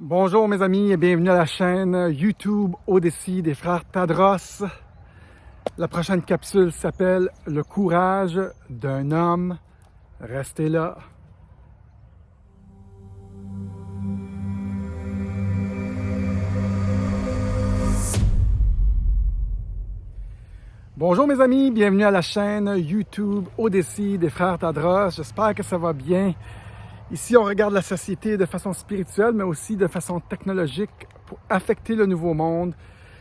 Bonjour mes amis et bienvenue à la chaîne YouTube Odyssey des frères Tadros. La prochaine capsule s'appelle « Le courage d'un homme ». Restez là. Bonjour mes amis, bienvenue à la chaîne YouTube Odyssey des frères Tadros. J'espère que ça va bien. Ici, on regarde la société de façon spirituelle, mais aussi de façon technologique pour affecter le nouveau monde.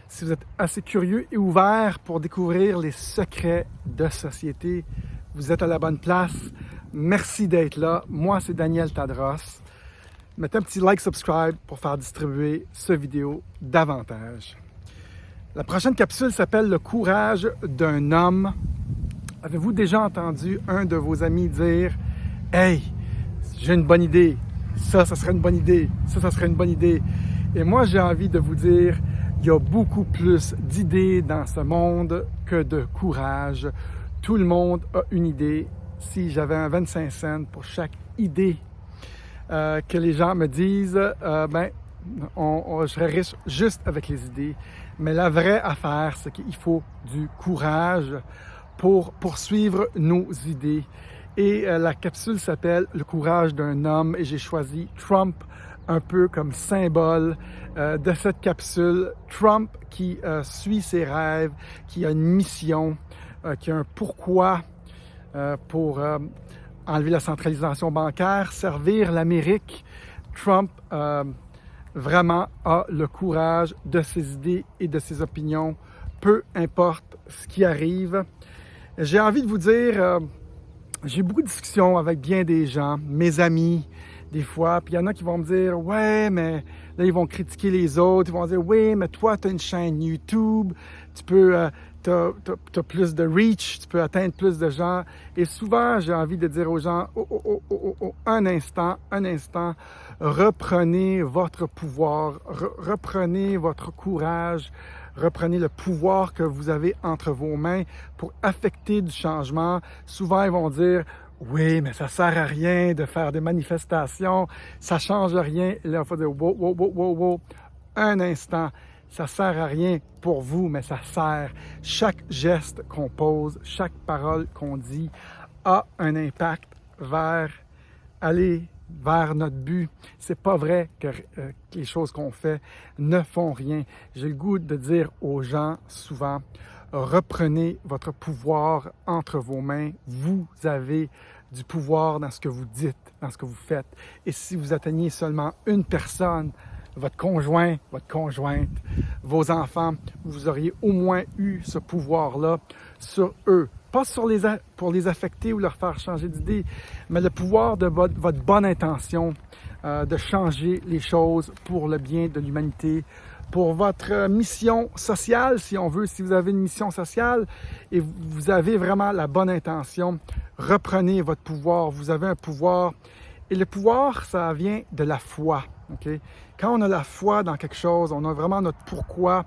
Si vous êtes assez curieux et ouvert pour découvrir les secrets de société, vous êtes à la bonne place. Merci d'être là. Moi, c'est Daniel Tadros. Mettez un petit like, subscribe pour faire distribuer cette vidéo davantage. La prochaine capsule s'appelle « Le courage d'un homme ». Avez-vous déjà entendu un de vos amis dire « Hey, j'ai une bonne idée, ça serait une bonne idée, ça serait une bonne idée ». Et moi, j'ai envie de vous dire, il y a beaucoup plus d'idées dans ce monde que de courage. Tout le monde a une idée. Si j'avais un 25 cents pour chaque idée que les gens me disent, je serais riche juste avec les idées. Mais la vraie affaire, c'est qu'il faut du courage pour poursuivre nos idées. Et la capsule s'appelle « Le courage d'un homme » et j'ai choisi Trump un peu comme symbole de cette capsule. Trump qui suit ses rêves, qui a une mission, qui a un pourquoi pour enlever la centralisation bancaire, servir l'Amérique. Trump vraiment a le courage de ses idées et de ses opinions, peu importe ce qui arrive. J'ai envie de vous dire... J'ai beaucoup de discussions avec bien des gens, mes amis, des fois, puis il y en a qui vont me dire « Ouais, mais là, ils vont critiquer les autres, ils vont dire « Oui, mais toi, tu as une chaîne YouTube, tu peux, t'as plus de reach, tu peux atteindre plus de gens. » Et souvent, j'ai envie de dire aux gens « un instant, reprenez votre pouvoir, reprenez votre courage, reprenez le pouvoir que vous avez entre vos mains pour affecter du changement. » Souvent, ils vont dire « Oui, mais ça sert à rien de faire des manifestations, ça change rien. » Et là, il faut dire « Wow, un instant, ça sert à rien pour vous, mais ça sert. Chaque geste qu'on pose, chaque parole qu'on dit a un impact vers aller vers notre but. C'est pas vrai que les choses qu'on fait ne font rien. J'ai le goût de dire aux gens souvent, reprenez votre pouvoir entre vos mains. Vous avez du pouvoir dans ce que vous dites, dans ce que vous faites. Et si vous atteignez seulement une personne, votre conjoint, votre conjointe, vos enfants, vous auriez au moins eu ce pouvoir-là sur eux. Pas pour les affecter ou leur faire changer d'idée, mais le pouvoir de votre bonne intention de changer les choses pour le bien de l'humanité, pour votre mission sociale, si on veut, si vous avez une mission sociale et vous avez vraiment la bonne intention, reprenez votre pouvoir. Vous avez un pouvoir et le pouvoir, ça vient de la foi. Okay? Quand on a la foi dans quelque chose, on a vraiment notre pourquoi,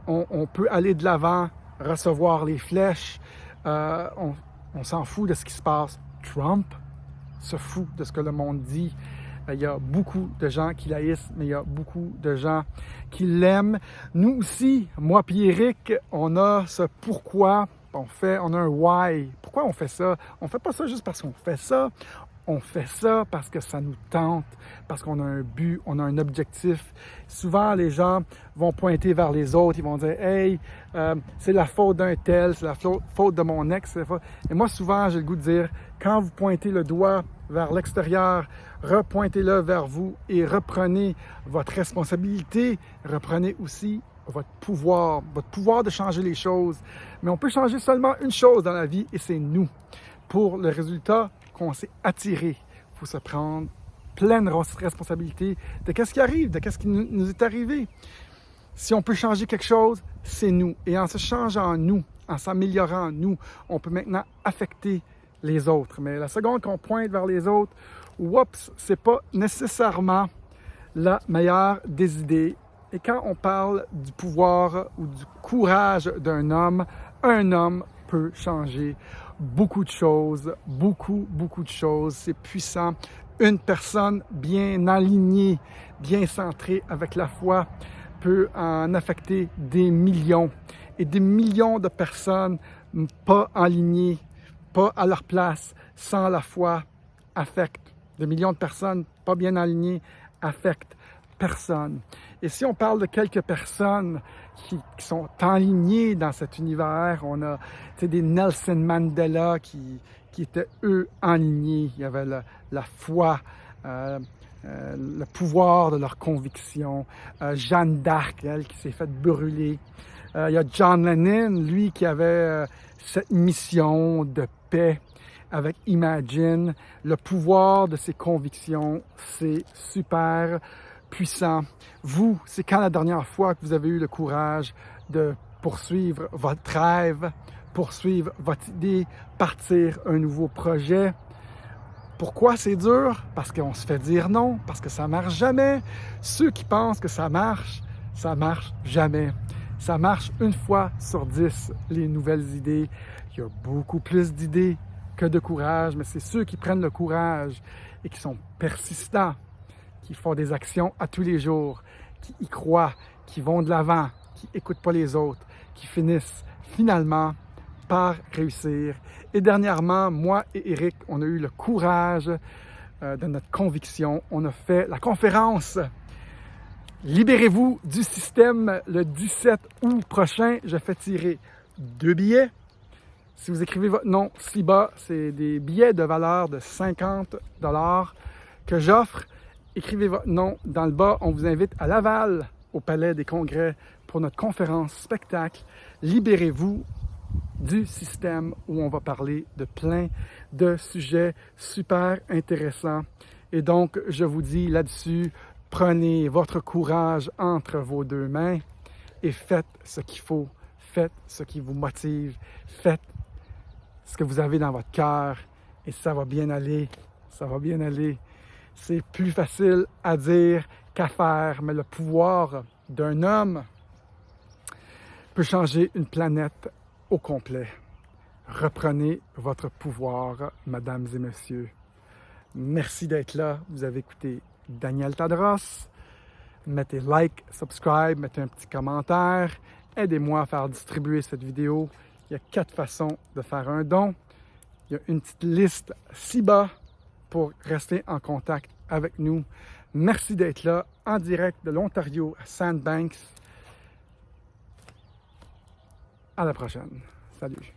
on peut aller de l'avant, recevoir les flèches, on s'en fout de ce qui se passe. Trump se fout de ce que le monde dit. Il y a beaucoup de gens qui l'haïssent, mais il y a beaucoup de gens qui l'aiment. Nous aussi, moi et Eric, on a ce pourquoi, on a un why. Pourquoi on fait ça? On ne fait pas ça juste parce qu'on fait ça. On fait ça parce que ça nous tente, parce qu'on a un but, on a un objectif. Souvent, les gens vont pointer vers les autres, ils vont dire « Hey, c'est la faute d'un tel, c'est la faute de mon ex. » Et moi, souvent, j'ai le goût de dire « Quand vous pointez le doigt vers l'extérieur, repointez-le vers vous et reprenez votre responsabilité, reprenez aussi votre pouvoir de changer les choses. Mais on peut changer seulement une chose dans la vie et c'est nous. Pour le résultat qu'on s'est attiré, il faut se prendre pleine responsabilité de qu'est-ce qui arrive, de qu'est-ce qui nous est arrivé. Si on peut changer quelque chose, c'est nous. Et en se changeant nous, en s'améliorant nous, on peut maintenant affecter les autres. Mais la seconde qu'on pointe vers les autres, oups, c'est pas nécessairement la meilleure des idées. Et quand on parle du pouvoir ou du courage d'un homme, un homme peut changer beaucoup de choses, beaucoup de choses. C'est puissant. Une personne bien alignée, bien centrée avec la foi peut en affecter des millions. Et des millions de personnes pas alignées, pas à leur place, sans la foi, affectent. Des millions de personnes pas bien alignées affectent personne. Et si on parle de quelques personnes qui sont alignées dans cet univers, on a des Nelson Mandela qui étaient eux alignés. Il y avait la foi, le pouvoir de leur conviction. Jeanne d'Arc, elle, qui s'est faite brûler. Il y a John Lennon, lui, qui avait cette mission de paix avec Imagine. Le pouvoir de ses convictions, c'est super puissant. Vous, c'est quand la dernière fois que vous avez eu le courage de poursuivre votre rêve, poursuivre votre idée, partir un nouveau projet? Pourquoi c'est dur? Parce qu'on se fait dire non, parce que ça marche jamais. Ceux qui pensent que ça marche jamais. Ça marche une fois sur 10, les nouvelles idées. Il y a beaucoup plus d'idées que de courage, mais c'est ceux qui prennent le courage et qui sont persistants, qui font des actions à tous les jours, qui y croient, qui vont de l'avant, qui n'écoutent pas les autres, qui finissent finalement par réussir. Et dernièrement, moi et Eric, on a eu le courage de notre conviction. On a fait la conférence Libérez-vous du système le 17 août prochain. Je fais tirer 2 billets. Si vous écrivez votre nom ci-bas, c'est des billets de valeur de 50 $ que j'offre. Écrivez votre nom dans le bas. On vous invite à Laval, au Palais des Congrès, pour notre conférence spectacle Libérez-vous du système, où on va parler de plein de sujets super intéressants. Et donc, je vous dis là-dessus, prenez votre courage entre vos deux mains et faites ce qu'il faut. Faites ce qui vous motive. Faites ce que vous avez dans votre cœur et ça va bien aller. Ça va bien aller. C'est plus facile à dire qu'à faire, mais le pouvoir d'un homme peut changer une planète au complet. Reprenez votre pouvoir, mesdames et messieurs. Merci d'être là. Vous avez écouté Daniel Tadros. Mettez like, subscribe, mettez un petit commentaire. Aidez-moi à faire distribuer cette vidéo. Il y a 4 façons de faire un don. Il y a une petite liste ci-bas pour rester en contact avec nous. Merci d'être là en direct de l'Ontario à Sandbanks. À la prochaine. Salut.